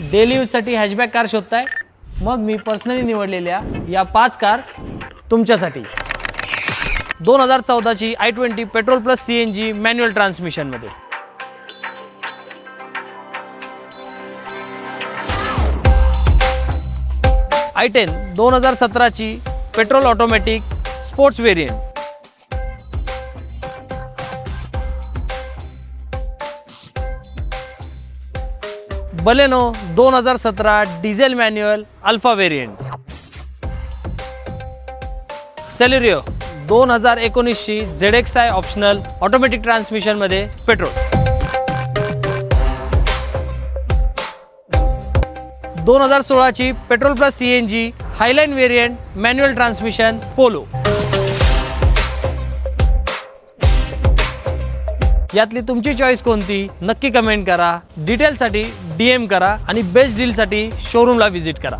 Daily यूजसाठी हॅशबॅक car शोधताय? मग मी personally निवडलेल्या या 5 कार तुमच्यासाठी. 2014ची i20 petrol plus CNG manual ट्रान्समिशनमध्ये. i10 2017ची petrol automatic sports variant. Baleno 2017 diesel manual alpha variant. Celerio 2019ची ZXi ऑप्शनल ऑटोमॅटिक ट्रान्समिशनमध्ये पेट्रोल. 2016ची petrol plus CNG highline variant manual transmission Polo. यातली तुमची चॉईस कोणती नक्की कमेंट करा. डिटेलसाठी DM करा आणि बेस्ट डीलसाठी शोरूमला व्हिजिट करा.